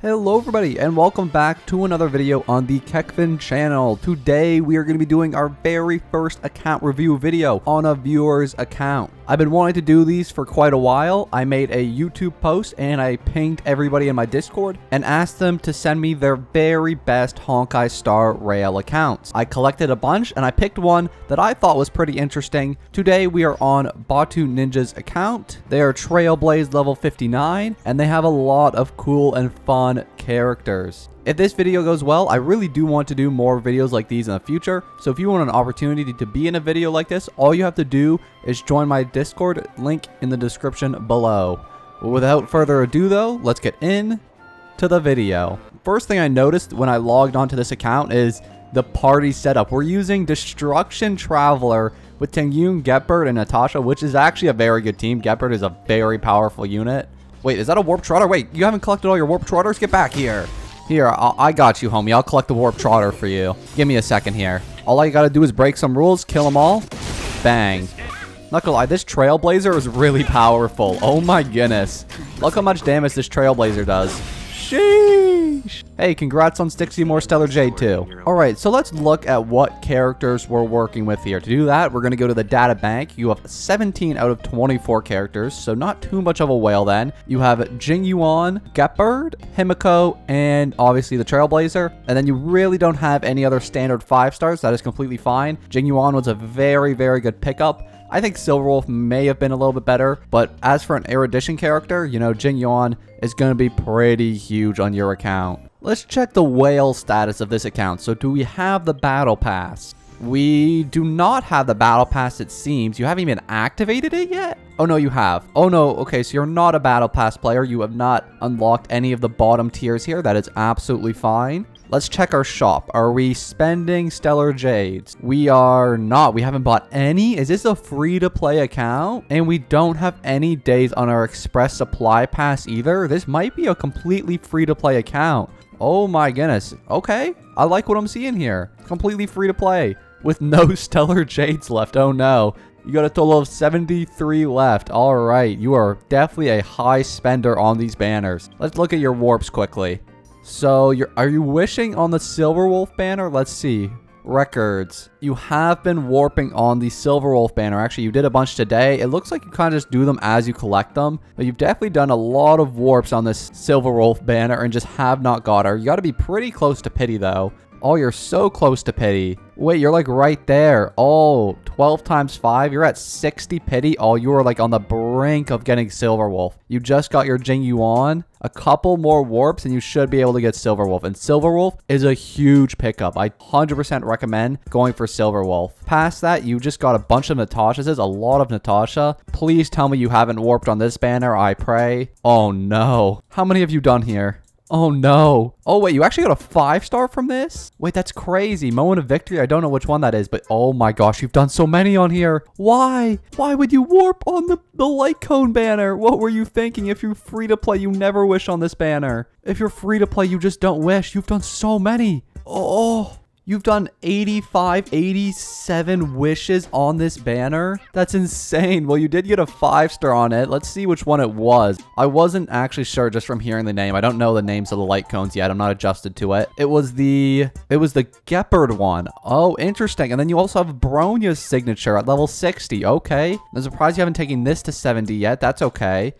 Hello everybody and welcome back to another video on the Kekvin channel. Today we are going to be doing our very first account review video on a viewer's account. I've been wanting to do these for quite a while. I made a YouTube post and I pinged everybody in my Discord and asked them to send me their very best Honkai Star Rail accounts. I collected a bunch and I picked one that I thought was pretty interesting. Today we are on Batu Ninja's account. They are Trailblazer level 59 and they have a lot of cool and fun characters. If this video goes well, I really do want to do more videos like these in the future. So if you want an opportunity to be in a video like this, all you have to do is join my Discord, link in the description below. Without further ado though, let's get in to the video. First thing I noticed when I logged onto this account is the party setup. We're using Destruction Traveler with Heng, Gepard, and Natasha, which is actually a very good team. Gepard is a very powerful unit. Wait, is that a Warp Trotter? Wait, you haven't collected all your Warp Trotters? Get back here. Here, I got you, homie. I'll collect the Warp Trotter for you. Give me a second here. All I gotta do is break some rules, kill them all. Bang. Not gonna lie, this Trailblazer is really powerful. Oh my goodness. Look how much damage this Trailblazer does. Sheesh. Hey, congrats on 60 more Stellar Jade too. Alright, so let's look at what characters we're working with here. To do that, we're going to go to the data bank. You have 17 out of 24 characters, so not too much of a whale then. You have Jing Yuan, Gepard, Himiko, and obviously the Trailblazer. And then you really don't have any other standard 5 stars. That is completely fine. Jing Yuan was a very, very good pickup. I think Silverwolf may have been a little bit better, but as for an erudition character, you know, Jing Yuan is going to be pretty huge on your account. Let's check the whale status of this account. So do we have the battle pass? We do not have the battle pass, it seems. You haven't even activated it yet? Oh no, you have. Oh no, okay, so you're not a battle pass player. You have not unlocked any of the bottom tiers here. That is absolutely fine. Let's check our shop. Are we spending Stellar Jades? We are not. We haven't bought any. Is this a free-to-play account? And we don't have any days on our Express Supply Pass either. This might be a completely free-to-play account. Oh my goodness. Okay. I like what I'm seeing here. Completely free-to-play with no Stellar Jades left. Oh no. You got a total of 73 left. All right. You are definitely a high spender on these banners. Let's look at your warps quickly. So, are you wishing on the Silverwolf banner? Let's see. Records. You have been warping on the Silverwolf banner. Actually, you did a bunch today. It looks like you kind of just do them as you collect them. But you've definitely done a lot of warps on this Silverwolf banner and just have not got her. You got to be pretty close to pity, though. Oh, you're so close to pity. Wait, you're like right there. Oh, 12 times 5. You're at 60 pity. Oh, you are like on the brink of getting Silverwolf. You just got your Jing Yuan. A couple more warps and you should be able to get Silverwolf. And Silverwolf is a huge pickup. I 100% recommend going for Silverwolf. Past that, you just got a bunch of Natashas. A lot of Natasha. Please tell me you haven't warped on this banner, I pray. Oh no. How many have you done here? Oh no. Oh wait, you actually got a 5-star from this? Wait, that's crazy. Moment of Victory. I don't know which one that is, but oh my gosh, you've done so many on here. Why? Why would you warp on the light cone banner? What were you thinking? If you're free to play, you never wish on this banner. If you're free to play, you just don't wish. You've done so many. Oh. You've done 85, 87 wishes on this banner? That's insane. Well, you did get a 5-star on it. Let's see which one it was. I wasn't actually sure just from hearing the name. I don't know the names of the light cones yet. I'm not adjusted to it. It was the Gepard one. Oh, interesting. And then you also have Bronya's signature at level 60. Okay. I'm surprised you haven't taken this to 70 yet. That's okay.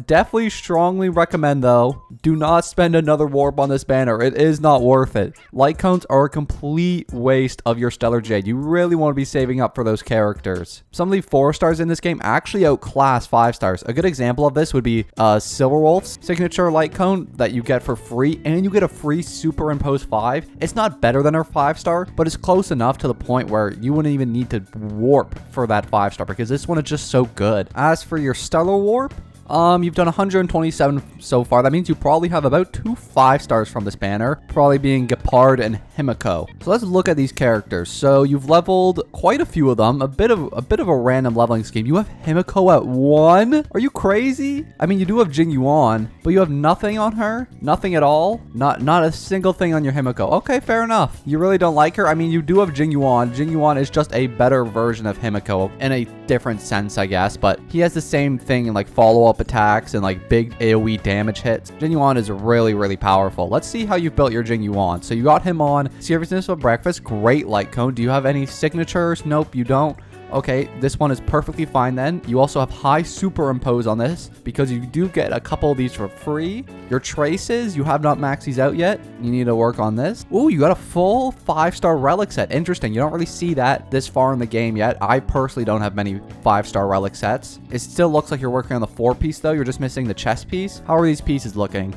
Definitely strongly recommend, though, do not spend another warp on this banner. It is not worth it. Light cones are a complete waste of your Stellar Jade. You really want to be saving up for those characters. Some of the 4-stars in this game actually outclass 5-stars. A good example of this would be Silverwolf's signature light cone that you get for free, and you get a free superimpose 5. It's not better than her 5-star, but it's close enough to the point where you wouldn't even need to warp for that 5-star because this one is just so good. As for your Stellar Warp, you've done 127 so far. That means you probably have about 2 5-stars from this banner, probably being Gepard and Himiko. So let's look at these characters. So you've leveled quite a few of them, a bit of a random leveling scheme. You have Himiko at 1? Are you crazy? I mean, you do have Jing Yuan, but you have nothing on her? Nothing at all? Not a single thing on your Himiko. Okay, fair enough. You really don't like her? I mean, you do have Jing Yuan. Jing Yuan is just a better version of Himiko and a different sense, I guess, but he has the same thing in like follow-up attacks and like big AoE damage hits. Jing Yuan is really, really powerful. Let's see how you've built your Jing Yuan. So you got him on Seriousness for Breakfast. Great light cone. Do you have any signatures? Nope, you don't. Okay, this one is perfectly fine then. You also have high superimpose on this because you do get a couple of these for free. Your traces, you have not maxed these out yet. You need to work on this. Ooh, you got a full 5-star relic set. Interesting. You don't really see that this far in the game yet. I personally don't have many 5-star relic sets. It still looks like you're working on the 4-piece though. You're just missing the chest piece. How are these pieces looking?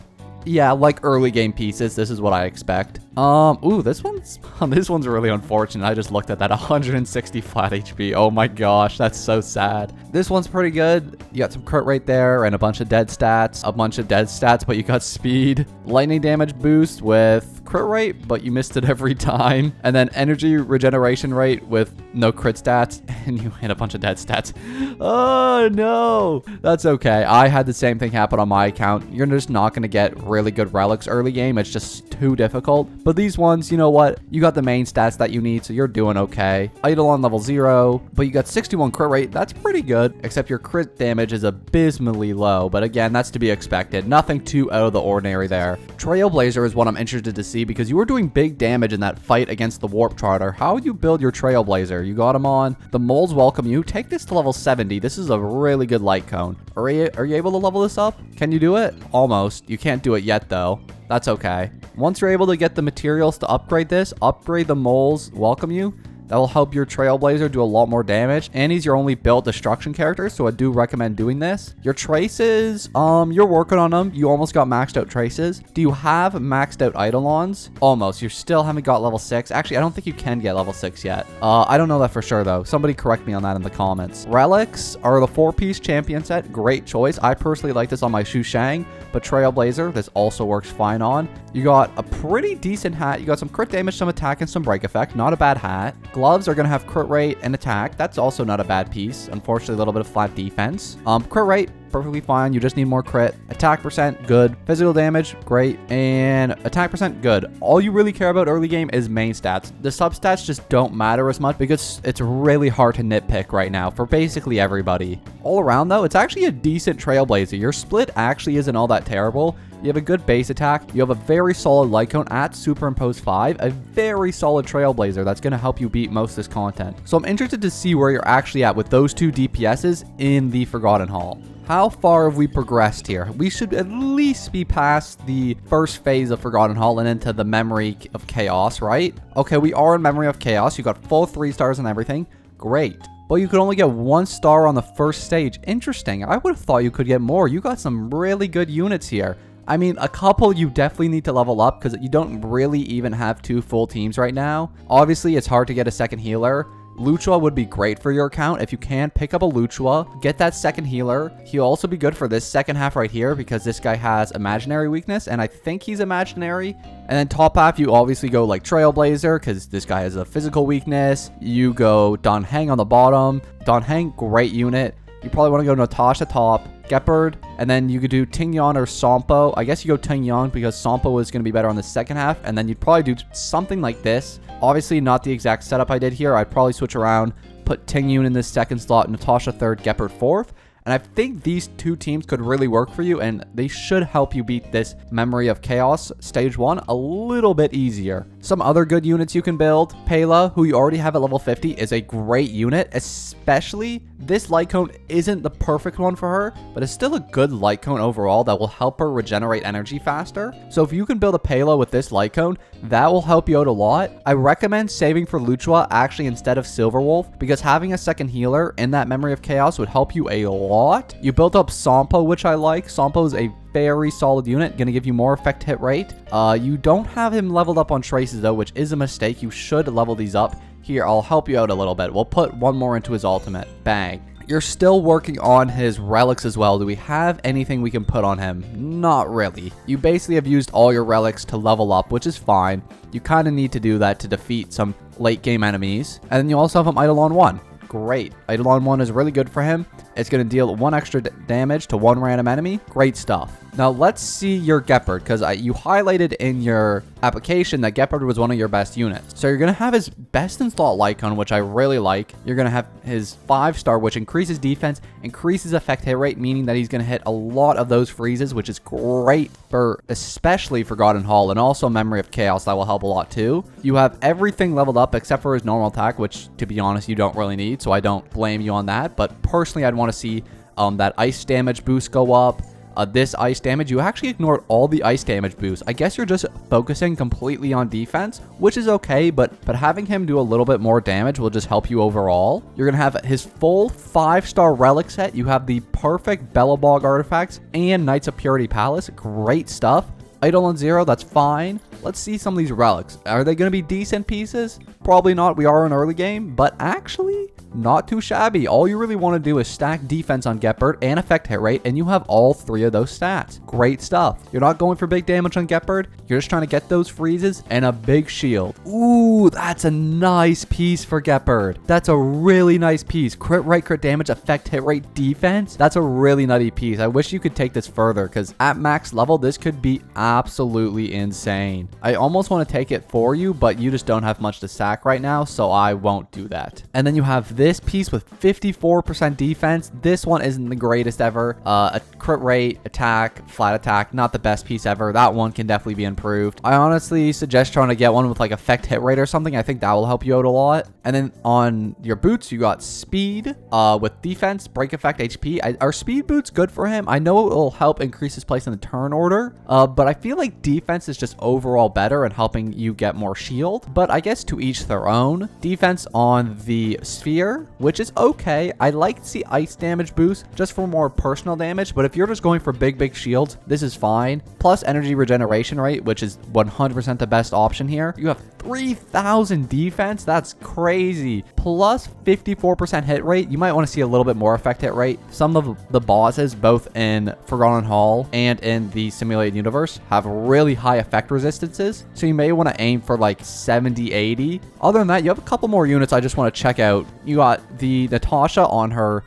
Yeah, like early game pieces. This is what I expect. Ooh, this one's really unfortunate. I just looked at that 160 flat HP. Oh my gosh, that's so sad. This one's pretty good. You got some crit rate there and a bunch of dead stats. But you got speed, lightning damage boost with crit rate, but you missed it every time. And then energy regeneration rate with no crit stats, and you hit a bunch of dead stats. Oh no, that's okay. I had the same thing happen on my account. You're just not going to get really good relics early game. It's just too difficult. But these ones, you know what? You got the main stats that you need, so you're doing okay. Eidolon level 0, but you got 61 crit rate. That's pretty good, except your crit damage is abysmally low. But again, that's to be expected. Nothing too out of the ordinary there. Trailblazer is what I'm interested to see because you were doing big damage in that fight against the Warp Trotter. How would you build your Trailblazer? You got him on. The moles welcome you. Take this to level 70. This is a really good light cone. Are you able to level this up? Can you do it? Almost. You can't do it yet though. That's okay. Once you're able to get the materials to upgrade this, upgrade the moles welcome you. That will help your Trailblazer do a lot more damage. And he's your only built destruction character, so I do recommend doing this. Your traces, you're working on them. You almost got maxed out traces. Do you have maxed out Eidolons? Almost. You still haven't got level 6. Actually, I don't think you can get level 6 yet. I don't know that for sure, though. Somebody correct me on that in the comments. Relics are the 4-piece champion set. Great choice. I personally like this on my Shu Shang, but Trailblazer, this also works fine on. You got a pretty decent hat. You got some crit damage, some attack, and some break effect. Not a bad hat. Gloves are going to have crit rate and attack. That's also not a bad piece. Unfortunately, a little bit of flat defense. Crit rate, perfectly fine. You just need more crit. Attack percent, good. Physical damage, great. And attack percent, good. All you really care about early game is main stats. The substats just don't matter as much because it's really hard to nitpick right now for basically everybody. All around, though, it's actually a decent Trailblazer. Your split actually isn't all that terrible. You have a good base attack. You have a very solid light cone at superimpose 5. A very solid Trailblazer that's going to help you beat most of this content. So I'm interested to see where you're actually at with those two DPSs in the Forgotten Hall. How far have we progressed here? We should at least be past the first phase of Forgotten Hall and into the Memory of Chaos, right? Okay, we are in Memory of Chaos. You got full 3 stars and everything. Great. But you could only get 1 star on the first stage. Interesting. I would have thought you could get more. You got some really good units here. I mean, a couple you definitely need to level up because you don't really even have 2 full teams right now. Obviously, it's hard to get a second healer. Luchua would be great for your account. If you can, pick up a Luchua, get that second healer. He'll also be good for this second half right here because this guy has imaginary weakness, and I think he's imaginary. And then top half, you obviously go like Trailblazer because this guy has a physical weakness. You go Heng on the bottom. Heng, great unit. You probably want to go Natasha top, Gepard, and then you could do Jing Yuan or Sampo. I guess you go Jing Yuan because Sampo is going to be better on the second half, and then you'd probably do something like this. Obviously, not the exact setup I did here. I'd probably switch around, put Jing Yuan in this second slot, Natasha third, Gepard fourth. And I think these 2 teams could really work for you, and they should help you beat this Memory of Chaos Stage 1 a little bit easier. Some other good units you can build. Pela, who you already have at level 50, is a great unit, especially this light cone isn't the perfect one for her, but it's still a good light cone overall that will help her regenerate energy faster. So if you can build a Pela with this light cone, that will help you out a lot. I recommend saving for Luchua actually instead of Silverwolf because having a second healer in that Memory of Chaos would help you a lot. You built up Sampo, which I like. Sampo is a very solid unit, gonna give you more effect hit rate. You don't have him leveled up on traces though, which is a mistake. You should level these up. Here, I'll help you out a little bit. We'll put 1 more into his ultimate. Bang. You're still working on his relics as well. Do we have anything we can put on him? Not really. You basically have used all your relics to level up, which is fine. You kind of need to do that to defeat some late game enemies. And then you also have him Eidolon 1. Great. Eidolon 1 is really good for him. It's going to deal 1 extra damage to 1 random enemy. Great stuff. Now let's see your Gepard, because you highlighted in your application that Gepard was one of your best units. So you're going to have his best in slot light cone, which I really like. You're going to have his 5-star, which increases defense, increases effect hit rate, meaning that he's going to hit a lot of those freezes, which is great for especially Forgotten Hall, and also Memory of Chaos. That will help a lot too. You have everything leveled up except for his normal attack, which to be honest you don't really need, so I don't blame you on that. But personally I'd want to see that ice damage boost go up. This ice damage, you actually ignored all the ice damage boosts. I guess you're just focusing completely on defense, which is okay, but having him do a little bit more damage will just help you overall. You're gonna have his full 5-star relic set. You have the perfect Bellabog artifacts and Knights of Purity Palace. Great stuff. Idle on 0, that's fine. Let's see some of these relics. Are they going to be decent pieces? Probably not. We are in early game, but actually not too shabby. All you really want to do is stack defense on Gepard and effect hit rate, and you have all 3 of those stats. Great stuff. You're not going for big damage on Gepard. You're just trying to get those freezes and a big shield. Ooh, that's a nice piece for Gepard. That's a really nice piece. Crit rate, crit damage, effect hit rate, defense. That's a really nutty piece. I wish you could take this further, because at max level, this could be absolutely insane. I almost want to take it for you, but you just don't have much to sack right now, so I won't do that. And then you have this piece with 54% defense. This one isn't the greatest ever. A crit rate, attack, flat attack, not the best piece ever. That one can definitely be improved. I honestly suggest trying to get one with like effect hit rate or something. I think that will help you out a lot. And then on your boots, you got speed with defense, break effect, HP. Are speed boots good for him? I know it will help increase his place in the turn order, but I feel like defense is just overall better and helping you get more shield. But I guess to each their own. Defense on the sphere, which is okay. I like to see ice damage boost just for more personal damage, but if you're just going for big shields, this is fine. Plus energy regeneration rate, which is 100% the best option here. You have 3,000 defense. That's crazy. Plus 54% hit rate. You might want to see a little bit more effect hit rate. Some of the bosses, both in Forgotten Hall and in the simulated universe, have really high effect resistances, so you may want to aim for like 70-80. Other than that, you have a couple more units I just want to check out. You got the Natasha on her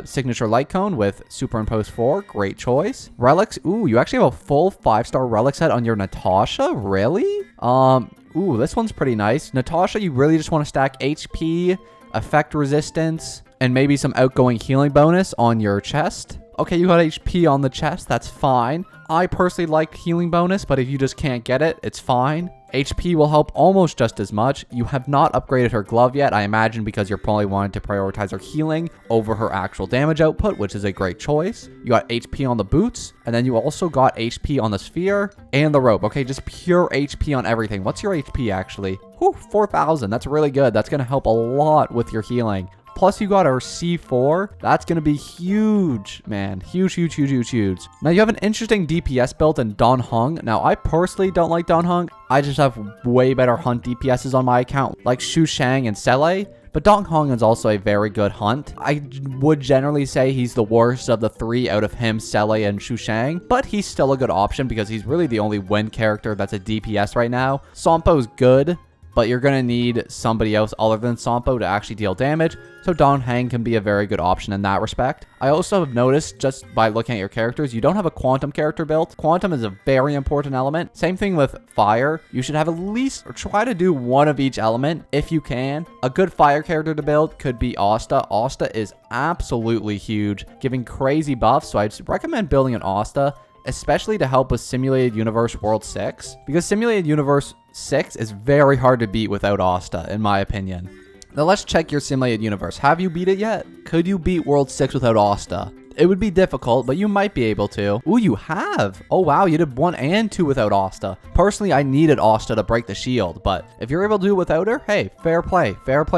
signature light cone with Superimpose 4. Great choice. Relics. Ooh, you actually have a full 5-star relic set on your Natasha? Really? Ooh, this one's pretty nice. Natasha, you really just want to stack HP, effect resistance, and maybe some outgoing healing bonus on your chest. Okay, you got HP on the chest. That's fine. I personally like healing bonus, but if you just can't get it, it's fine. HP will help almost just as much. You have not upgraded her glove yet, I imagine because you're probably wanting to prioritize her healing over her actual damage output, which is a great choice. You got HP on the boots, and then you also got HP on the sphere and the rope. Okay, just pure HP on everything. What's your HP actually? Whew, 4,000. That's really good. That's going to help a lot with your healing. Plus, you got our C4. That's going to be huge, man. Huge. Now, you have an interesting DPS build in Don Heng. Now, I personally don't like Don Heng. I just have way better hunt DPSs on my account, like Shu Shang and Sele. But Don Heng is also a very good hunt. I would generally say he's the worst of the 3 out of him, Sele, and Shu Shang. But he's still a good option because he's really the only win character that's a DPS right now. Sompo's good, but you're going to need somebody else other than Sompo to actually deal damage, so Don Heng can be a very good option in that respect. I also have noticed, just by looking at your characters, you don't have a Quantum character built. Quantum is a very important element. Same thing with Fire. You should have at least, or try to do one of each element if you can. A good Fire character to build could be Asta. Asta is absolutely huge, giving crazy buffs, so I'd recommend building an Asta, especially to help with Simulated Universe World 6, because Simulated Universe 6 is very hard to beat without Asta, in my opinion. Now let's check your Simulated Universe. Have you beat it yet? Could you beat World 6 without Asta? It would be difficult, but you might be able to. Ooh, you have. Oh wow, you did 1 and 2 without Asta. Personally, I needed Asta to break the shield, but if you're able to do it without her, hey, fair play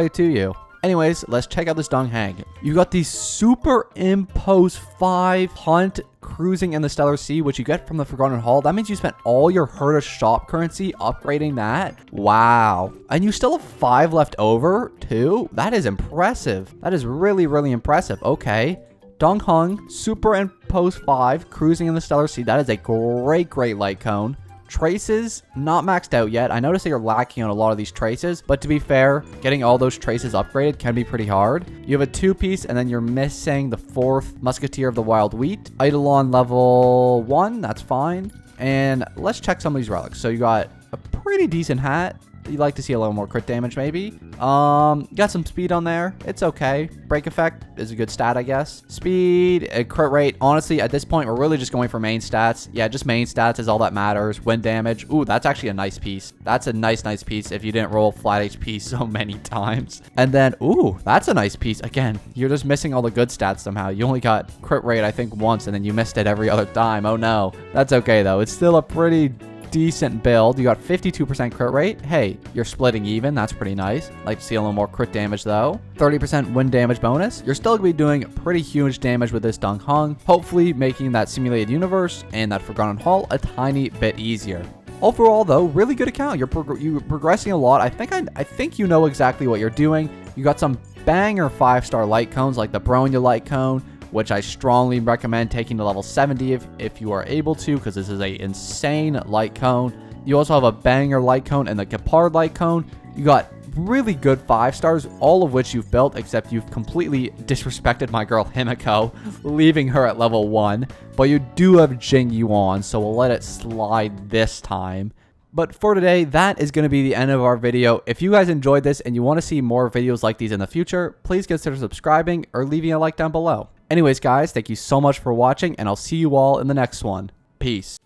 to you. Anyways, let's check out this Don Heng. You got the Superimpose 5 Hunt Cruising in the Stellar Sea, which you get from the Forgotten Hall. That means you spent all your Herta shop currency upgrading that. Wow. And you still have 5 left over, too? That is impressive. That is really impressive. Okay. Don Heng, Superimpose 5, Cruising in the Stellar Sea. That is a great light cone. Traces, not maxed out yet. I noticed that you're lacking on a lot of these traces, but to be fair, getting all those traces upgraded can be pretty hard. You have a 2-piece, and then you're missing the 4th Musketeer of the Wild Wheat. Eidolon level 1, that's fine. And let's check some of these relics. So you got a pretty decent hat. You'd like to see a little more crit damage, maybe. Got some speed on there. It's okay. Break effect is a good stat, I guess. Speed, crit rate. Honestly, at this point, we're really just going for main stats. Yeah, just main stats is all that matters. Wind damage. Ooh, that's actually a nice piece. That's a nice piece if you didn't roll flat HP so many times. And then, ooh, that's a nice piece. Again, you're just missing all the good stats somehow. You only got crit rate, I think, once, and then you missed it every other time. Oh, no. That's okay, though. It's still a pretty decent build. You got 52% crit rate. Hey, you're splitting even. That's pretty nice. Like to see a little more crit damage though. 30% wind damage bonus. You're still gonna be doing pretty huge damage with this Dung Hung, hopefully making that simulated universe and that Forgotten Hall a tiny bit easier. Overall though, really good account. You're progressing a lot. I think you know exactly what you're doing. You got some banger 5-star light cones like the Bronya light cone, which I strongly recommend taking to level 70 if you are able to, because this is a insane light cone. You also have a banger light cone and the Gepard light cone. You got really good 5-stars, all of which you've built, except you've completely disrespected my girl Himiko, leaving her at level 1. But you do have Jing Yuan, so we'll let it slide this time. But for today, that is going to be the end of our video. If you guys enjoyed this and you want to see more videos like these in the future, please consider subscribing or leaving a like down below. Anyways, guys, thank you so much for watching, and I'll see you all in the next one. Peace.